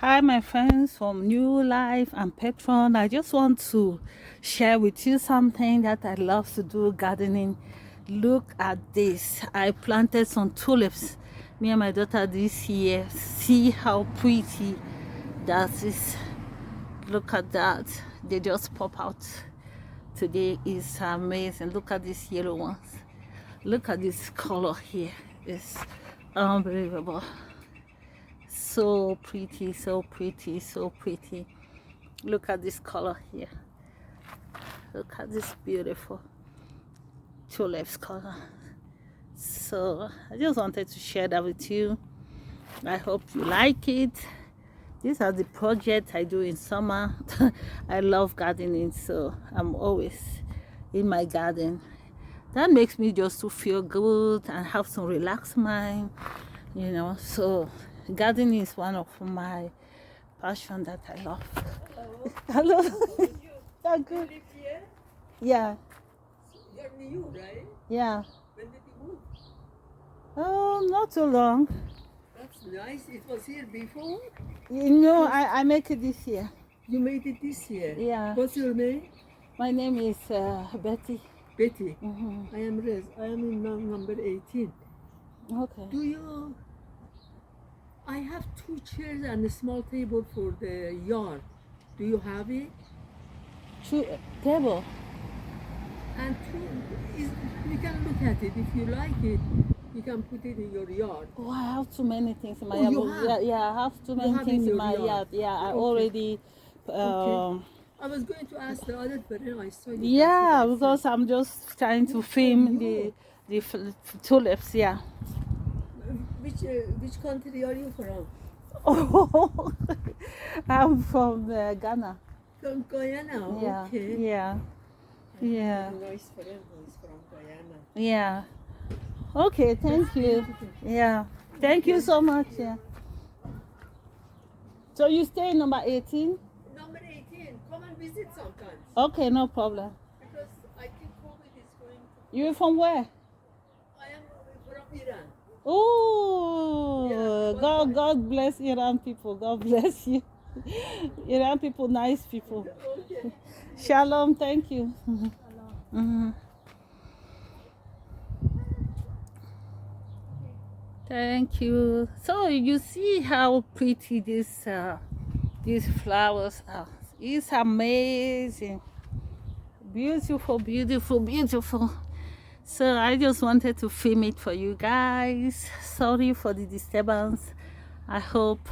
Hi, my friends from New Life and Patron. I just want to share with you something that I love to do, gardening. Look at this. I planted some tulips, me and my daughter, this year. See how pretty that is. Look at that. They just pop out. Today is amazing. Look at these yellow ones. Look at this color here. It's unbelievable. So pretty, so pretty, so pretty. Look at this color here. Look at this beautiful tulips color. So I just wanted to share that with you. I hope you like it. These are the projects I do in summer. I love gardening, so I'm always in my garden. That makes me just to feel good and have some relaxed mind, so gardening is one of my passion that I love. Hello. You Good. live here? Yeah. You're new, right? Yeah. When did you move? Oh, not too long. That's nice. It was here before? I make it this year. You made it this year? Yeah. What's your name? My name is Betty. Betty. Mm-hmm. I am Rez. I am in number 18. Okay. I have 2 chairs and a small table for the yard. Do you have it? Table. And you can look at it. If you like it, you can put it in your yard. Oh, I have too many things in my Oh, yard. you have? Yeah, I have too many have things in in your my yard. yard. Yeah, I Okay. already. Okay. I was going to ask the other, but then I saw you. Yeah, That's what I because said. I'm just trying to film the tulips. Yeah. Which country are you from? Oh, I'm from Ghana. From Guyana. Yeah. Okay. Yeah. Yeah. Nice friend who is from Guyana. Yeah. Okay. Thank you. Yeah. Thank you so much. Yeah. So you stay in number 18? Number 18. Come and visit sometimes. Okay, no problem. Because I think COVID is going to. You're from where? I am from Iran. Oh, Yeah, God bless Iran people. God bless you. Iran people, nice people. Okay. Shalom, thank you. Mhm. Thank you. So you see how pretty these flowers are. It's amazing. Beautiful, beautiful, beautiful. So I just wanted to film it for you guys. Sorry for the disturbance. I hope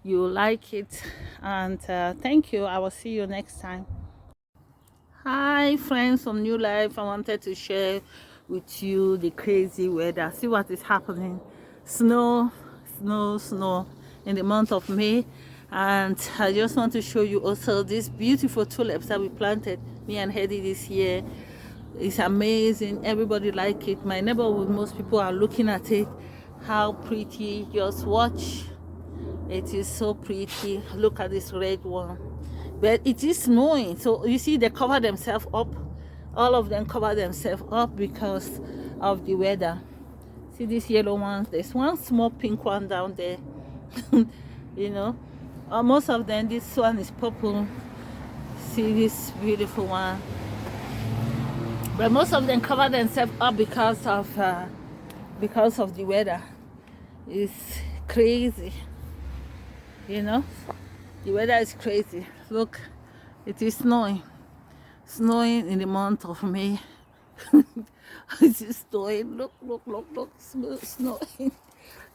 you like it, and thank you. I will see you next time. Hi friends from New Life. I wanted to share with you the crazy weather. See what is happening. Snow in the month of May. And I just want to show you also these beautiful tulips that we planted, me and Hedy, this year. It's amazing. Everybody like it. My neighborhood, most people are looking at it. How pretty. Just watch. It is so pretty. Look at this red one. But it is snowing. So you see they cover themselves up. All of them cover themselves up because of the weather. See these yellow ones? There's one small pink one down there. Most of them, this one is purple. See this beautiful one. But most of them cover themselves up because of the weather. It's crazy. The weather is crazy. Look, it is snowing in the month of May. It is snowing. Look, snowing.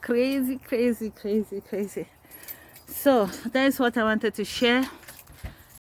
Crazy. So that's what I wanted to share.